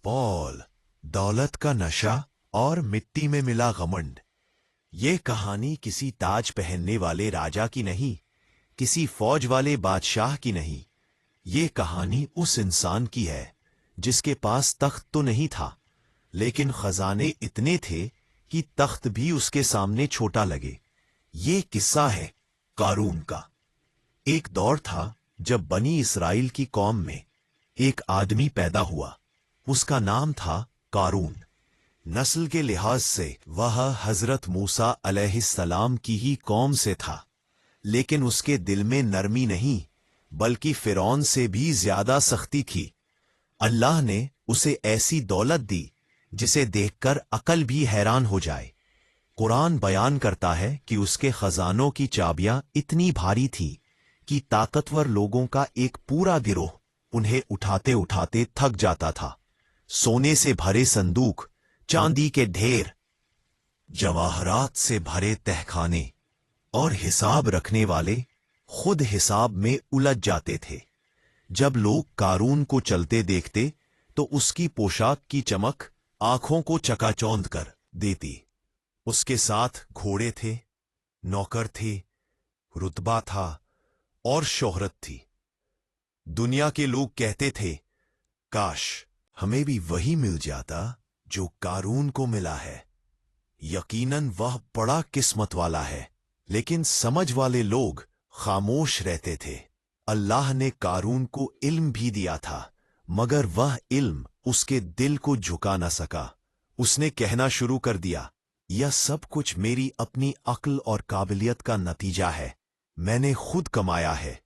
Paul, दौलत का नशा और मिट्टी में मिला घमंड। ये कहानी किसी ताज पहनने वाले राजा की नहीं, किसी फौज वाले बादशाह की नहीं। ये कहानी उस इंसान की है जिसके पास तख्त तो नहीं था, लेकिन खजाने इतने थे कि तख्त भी उसके सामने छोटा लगे। ये किस्सा है कारून का। एक दौर था जब बनी इस्राइल की कौम में एक आदमी पैदा हुआ। उसका नाम था कारून। नस्ल के लिहाज से वह हजरत मूसा अलैहिस्सलाम की ही कौम से था, लेकिन उसके दिल में नरमी नहीं बल्कि फिरौन से भी ज्यादा सख्ती थी। अल्लाह ने उसे ऐसी दौलत दी जिसे देखकर अकल भी हैरान हो जाए। कुरान बयान करता है कि उसके खजानों की चाबियां इतनी भारी थी कि ताकतवर लोगों का एक पूरा गिरोह उन्हें उठाते उठाते थक जाता था। सोने से भरे संदूक, चांदी के ढेर, जवाहरात से भरे तहखाने और हिसाब रखने वाले खुद हिसाब में उलझ जाते थे। जब लोग कारून को चलते देखते तो उसकी पोशाक की चमक आंखों को चकाचौंध कर देती। उसके साथ घोड़े थे, नौकर थे, रुतबा था और शोहरत थी। दुनिया के लोग कहते थे, काश हमें भी वही मिल जाता जो कारून को मिला है। यकीनन वह बड़ा किस्मत वाला है, लेकिन समझ वाले लोग खामोश रहते थे। अल्लाह ने कारून को इल्म भी दिया था, मगर वह इल्म उसके दिल को झुका न सका। उसने कहना शुरू कर दिया, यह सब कुछ मेरी अपनी अक्ल और काबिलियत का नतीजा है। मैंने खुद कमाया है,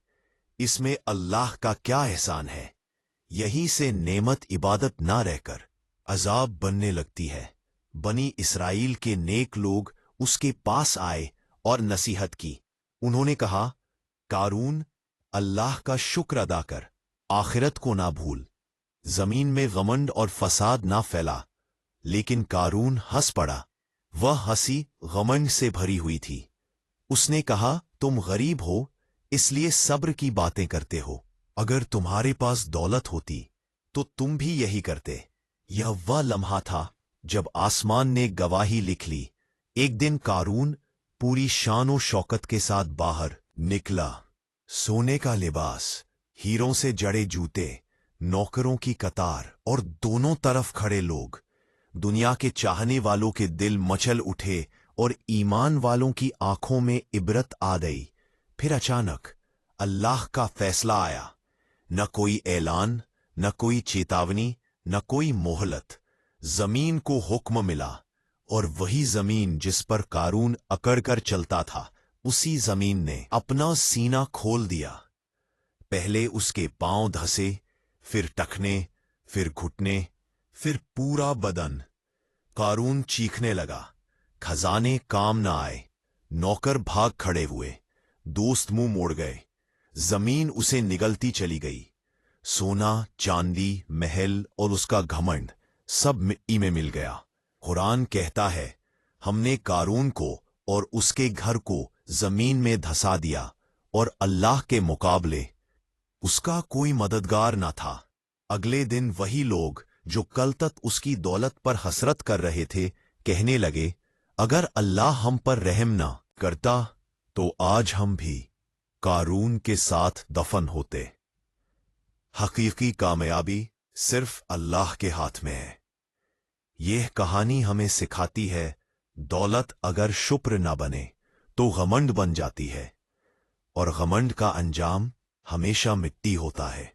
इसमें अल्लाह का क्या एहसान है। यहीं से नेमत इबादत ना रहकर अजाब बनने लगती है। बनी इस्राइल के नेक लोग उसके पास आए और नसीहत की। उन्होंने कहा, कारून, अल्लाह का शुक्र अदा कर, आखिरत को ना भूल, जमीन में गमंड और फसाद ना फैला। लेकिन कारून हंस पड़ा। वह हंसी गमंड से भरी हुई थी। उसने कहा, तुम गरीब हो इसलिए सब्र की बातें करते हो। अगर तुम्हारे पास दौलत होती तो तुम भी यही करते। यह वह लम्हा था जब आसमान ने गवाही लिख ली। एक दिन कारून पूरी शान शौकत के साथ बाहर निकला। सोने का लिबास, हीरों से जड़े जूते, नौकरों की कतार और दोनों तरफ खड़े लोग। दुनिया के चाहने वालों के दिल मचल उठे और ईमान वालों की आंखों में इबरत आ गई। फिर अचानक अल्लाह का फैसला आया। न कोई ऐलान, न कोई चेतावनी, न कोई मोहलत। जमीन को हुक्म मिला, और वही जमीन जिस पर कारून अकड़ कर चलता था, उसी जमीन ने अपना सीना खोल दिया। पहले उसके पांव धंसे, फिर टखने, फिर घुटने, फिर पूरा बदन। कारून चीखने लगा। खजाने काम न आए, नौकर भाग खड़े हुए, दोस्त मुंह मोड़ गए। जमीन उसे निगलती चली गई। सोना, चांदी, महल और उसका घमंड सब मिट्टी में मिल गया। कुरान कहता है, हमने कारून को और उसके घर को जमीन में धंसा दिया और अल्लाह के मुकाबले उसका कोई मददगार न था। अगले दिन वही लोग जो कल तक उसकी दौलत पर हसरत कर रहे थे कहने लगे, अगर अल्लाह हम पर रहम न करता तो आज हम भी कारून के साथ दफन होते। हकीकी कामयाबी सिर्फ अल्लाह के हाथ में है। यह कहानी हमें सिखाती है, दौलत अगर शुक्र न बने तो घमंड बन जाती है, और घमंड का अंजाम हमेशा मिट्टी होता है।